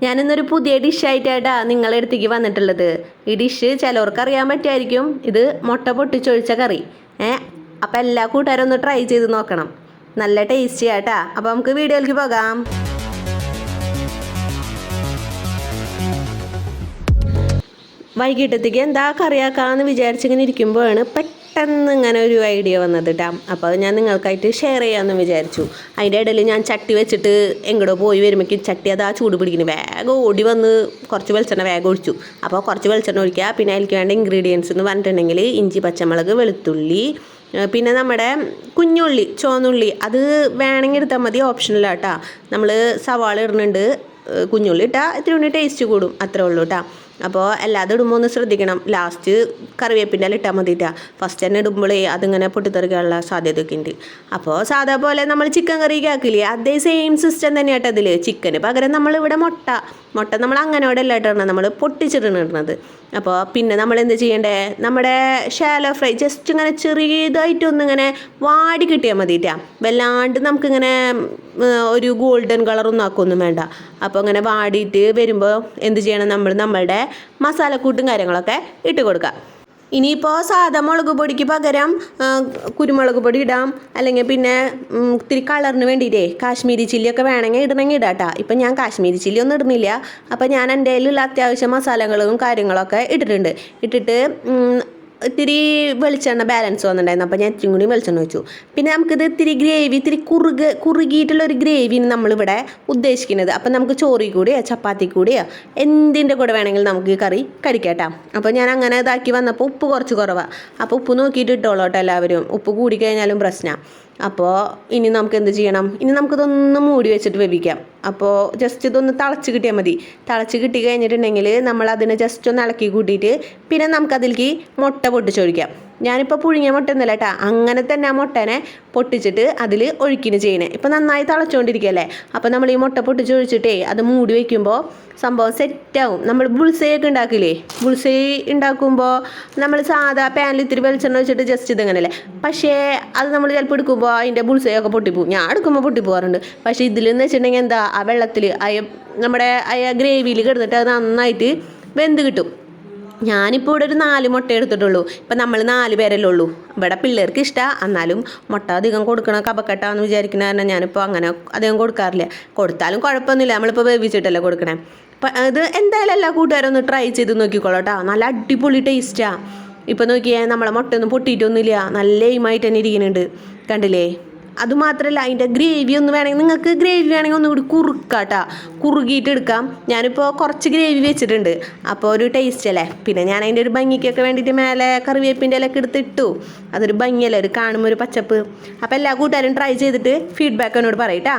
ഞാനിന്നൊരു പുതിയ ഡിഷായിട്ടാ നിങ്ങളുടെ അടുത്തേക്ക് വന്നിട്ടുള്ളത്. ഈ ഡിഷ് ചിലവർക്ക് അറിയാൻ പറ്റുമായിരിക്കും. ഇത് മുട്ട പൊട്ടിച്ചൊഴിച്ച കറി. അപ്പം എല്ലാ കൂട്ടുകാരും ഒന്ന് ട്രൈ ചെയ്ത് നോക്കണം. നല്ല ടേസ്റ്റി ആട്ടാ. അപ്പം നമുക്ക് വീഡിയോയിലേക്ക് പോകാം. വൈകിട്ടത്തേക്ക് എന്താ കറിയാക്കാമെന്ന് വിചാരിച്ചിങ്ങനെ ഇരിക്കുമ്പോഴാണ് പെട്ടെന്ന് ഇങ്ങനെ ഒരു ഐഡിയ വന്നത് കേട്ടോ. അപ്പോൾ അത് ഞാൻ നിങ്ങൾക്കായിട്ട് ഷെയർ ചെയ്യാമെന്ന് വിചാരിച്ചു. അതിൻ്റെ ഇടയിൽ ഞാൻ ചട്ടി വെച്ചിട്ട് എങ്ങോട്ടോ പോയി വരുമ്പോഴേക്കും ചട്ടി അത് ആ ചൂട് പിടിക്കുന്നു. വേഗം ഓടി വന്ന് കുറച്ച് വെളിച്ചെണ്ണ വേഗം ഒഴിച്ചു. അപ്പോൾ കുറച്ച് വെളിച്ചെണ്ണ ഒഴിക്കുക. പിന്നെ അതിലേക്ക് വേണ്ട ഇൻഗ്രീഡിയൻസ് എന്ന് പറഞ്ഞിട്ടുണ്ടെങ്കിൽ ഇഞ്ചി, പച്ചമുളക്, വെളുത്തുള്ളി, പിന്നെ നമ്മുടെ കുഞ്ഞുള്ളി, ചുവന്നുള്ളി അത് വേണമെങ്കിൽ എടുത്താൽ മതി, ഓപ്ഷനിലാട്ടോ. നമ്മൾ സവാള ഇടുന്നുണ്ട്. കുഞ്ഞുള്ളി ഇട്ടാൽ ഇത്തിരി കൂടി ടേസ്റ്റ് കൂടും, അത്രേ ഉള്ളൂ കേട്ടോ. അപ്പോൾ എല്ലാതും ഇടുമ്പോൾ ഒന്ന് ശ്രദ്ധിക്കണം. ലാസ്റ്റ് കറിവേപ്പിൻ്റെ ഇല ഇട്ടാൽ മതിയിട്ടാ. ഫസ്റ്റ് തന്നെ ഇടുമ്പോഴേ അതിങ്ങനെ പൊട്ടിത്തെറിക്കാനുള്ള സാധ്യതയൊക്കെ ഉണ്ട്. അപ്പോൾ സാധാ പോലെ നമ്മൾ ചിക്കൻ കറിക്ക് ആക്കില്ലേ, അതേ സെയിം സിസ്റ്റം തന്നെയാട്ടോ അതിൽ. ചിക്കന് പകരം നമ്മളിവിടെ മുട്ട നമ്മൾ അങ്ങനെയോടെ അല്ല ഇടണം, നമ്മൾ പൊട്ടിച്ചിടണത്. അപ്പോൾ പിന്നെ നമ്മൾ എന്ത് ചെയ്യണ്ടേ, നമ്മുടെ ഷാലോ ഫ്രൈ ജസ്റ്റ് ഇങ്ങനെ ചെറിയതായിട്ടൊന്നിങ്ങനെ വാടി കിട്ടിയാൽ മതിയിട്ടാ. വല്ലാണ്ട് നമുക്കിങ്ങനെ ഒരു ഗോൾഡൻ കളറൊന്നും ആക്കൊന്നും വേണ്ട. അപ്പോൾ ഇങ്ങനെ വാടിയിട്ട് വരുമ്പോൾ എന്ത് ചെയ്യണം, നമ്മളുടെ മസാലക്കൂട്ടും കാര്യങ്ങളൊക്കെ ഇട്ട് കൊടുക്കുക. ഇനിയിപ്പോൾ സാധാ മുളക് പൊടിക്ക് പകരം കുരുമുളക് പൊടി ഇടാം, അല്ലെങ്കിൽ പിന്നെ ഇത്തിരി കളറിന് വേണ്ടിയിട്ടേ കാശ്മീരി ചില്ലിയൊക്കെ വേണമെങ്കിൽ ഇടണമെങ്കിൽ ഇടാം കേട്ടോ. ഇപ്പം ഞാൻ കാശ്മീരി ചില്ലി ഒന്നും ഇടുന്നില്ല. അപ്പം ഞാൻ എൻ്റെ കയ്യിലുള്ള അത്യാവശ്യം മസാലകളും കാര്യങ്ങളൊക്കെ ഇട്ടിട്ട് ഇത്തിരി വെളിച്ചെണ്ണ ബാലൻസ് വന്നിട്ടുണ്ടായിരുന്നു. അപ്പോൾ ഞാൻ ഇത്തിരി കൂടി വെളിച്ചെണ്ണ വെച്ചു. പിന്നെ നമുക്കിത് ഇത്തിരി ഗ്രേവി, ഇത്തിരി കുറുകിയിട്ടുള്ളൊരു ഗ്രേവിന് നമ്മളിവിടെ ഉദ്ദേശിക്കുന്നത്. അപ്പം നമുക്ക് ചോറി കൂടിയോ ചപ്പാത്തി കൂടിയോ എന്തിൻ്റെ കൂടെ വേണമെങ്കിലും നമുക്ക് ഈ കറി കഴിക്കാം. അപ്പോൾ ഞാൻ അങ്ങനെ ഇതാക്കി വന്നപ്പോൾ ഉപ്പ് കുറച്ച് കുറവാണ്. അപ്പോൾ ഉപ്പ് നോക്കിയിട്ട് ഇട്ടോളൂ കേട്ടോ എല്ലാവരും. ഉപ്പ് കൂടിക്കഴിഞ്ഞാലും പ്രശ്നമാണ്. അപ്പോൾ ഇനി നമുക്ക് എന്ത് ചെയ്യണം, ഇനി നമുക്കിതൊന്ന് മൂടി വെച്ചിട്ട് വേവിക്കാം. അപ്പോൾ ജസ്റ്റ് ഇതൊന്ന് തിളച്ച് കിട്ടിയാൽ മതി. തിളച്ച് കിട്ടി കഴിഞ്ഞിട്ടുണ്ടെങ്കിൽ നമ്മളതിനെ ജസ്റ്റ് ഒന്ന് ഇളക്കി കൂട്ടിയിട്ട് പിന്നെ നമുക്കതിലേക്ക് മുട്ട പൊട്ടിച്ചൊഴിക്കാം. ഞാനിപ്പോൾ പുഴുങ്ങിയ മുട്ട ഒന്നുമല്ല കേട്ടോ, അങ്ങനെ തന്നെ ആ മുട്ടനെ പൊട്ടിച്ചിട്ട് അതിൽ ഒഴിക്കിന് ചെയ്യണേ. ഇപ്പം നന്നായി തിളച്ചുകൊണ്ടിരിക്കുകയല്ലേ. അപ്പോൾ നമ്മൾ ഈ മുട്ട പൊട്ടിച്ചൊഴിച്ചിട്ടേ അത് മൂടി വയ്ക്കുമ്പോൾ സംഭവം സെറ്റാവും. നമ്മൾ ബുൾസൈ ഒക്കെ ഉണ്ടാക്കില്ലേ, ബുൾസൈ ഉണ്ടാക്കുമ്പോൾ നമ്മൾ സാധാ പാനിൽ ഇത്തിരി വെളിച്ചെണ്ണ വെച്ചിട്ട് ജസ്റ്റ് ഇതങ്ങനല്ലേ. പക്ഷേ അത് നമ്മൾ ചിലപ്പോൾ എടുക്കുമ്പോൾ അതിൻ്റെ ബുൾസൈ ഒക്കെ പൊട്ടിപ്പോവും. ഞാൻ എടുക്കുമ്പോൾ പൊട്ടിപ്പോകാറുണ്ട്. പക്ഷേ ഇതിലെന്ന് വെച്ചിട്ടുണ്ടെങ്കിൽ എന്താ, ആ വെള്ളത്തിൽ നമ്മുടെ ഗ്രേവിയിൽ കിടന്നിട്ട് അത് നന്നായിട്ട് വെന്ത് കിട്ടും. ഞാനിപ്പോൾ ഇവിടെ ഒരു 4 മുട്ട എടുത്തിട്ടുള്ളൂ. ഇപ്പം നമ്മൾ 4 പേരല്ലേ ഉള്ളൂ. ഇവിടെ പിള്ളേർക്ക് ഇഷ്ടമാണ്. എന്നാലും മുട്ട അധികം കൊടുക്കണം കപക്കെട്ടാന്ന് വിചാരിക്കുന്ന കാരണം ഞാനിപ്പോൾ അങ്ങനെ അധികം കൊടുക്കാറില്ല. കൊടുത്താലും കുഴപ്പമൊന്നുമില്ല, നമ്മളിപ്പോൾ വേവിച്ചിട്ടല്ലേ കൊടുക്കണേ. അപ്പം ഇത് എന്തായാലും എല്ലാ കൂട്ടുകാരും ഒന്ന് ട്രൈ ചെയ്ത് നോക്കിക്കോളൂ കേട്ടോ. നല്ല അടിപൊളി ടേസ്റ്റാണ്. ഇപ്പം നോക്കിയാൽ നമ്മളെ മുട്ടയൊന്നും പൊട്ടിയിട്ടൊന്നുമില്ല, നല്ല എയിമായിട്ട് തന്നെ ഇരിക്കുന്നുണ്ട്, കണ്ടില്ലേ. അതുമാത്രമല്ല അതിൻ്റെ ഗ്രേവി ഒന്ന് വേണമെങ്കിൽ, നിങ്ങൾക്ക് ഗ്രേവി വേണമെങ്കിൽ ഒന്നുകൂടി കുറുക്കാട്ടോ, കുറുകിയിട്ട് എടുക്കാം. ഞാനിപ്പോൾ കുറച്ച് ഗ്രേവി വെച്ചിട്ടുണ്ട്. അപ്പോൾ ഒരു ടേസ്റ്റ് അല്ലേ. പിന്നെ ഞാൻ അതിൻ്റെ ഒരു ഭംഗിക്കൊക്കെ വേണ്ടിയിട്ട് മേലെ കറിവേപ്പിൻ്റെ ഇലയൊക്കെ എടുത്തിട്ടു. അതൊരു ഭംഗിയല്ലേ, ഒരു കാണുമ്പോൾ ഒരു പച്ചപ്പ്. അപ്പോൾ എല്ലാ കൂട്ടുകാരും ട്രൈ ചെയ്തിട്ട് ഫീഡ്ബാക്ക് എന്നോട് പറയട്ടാ.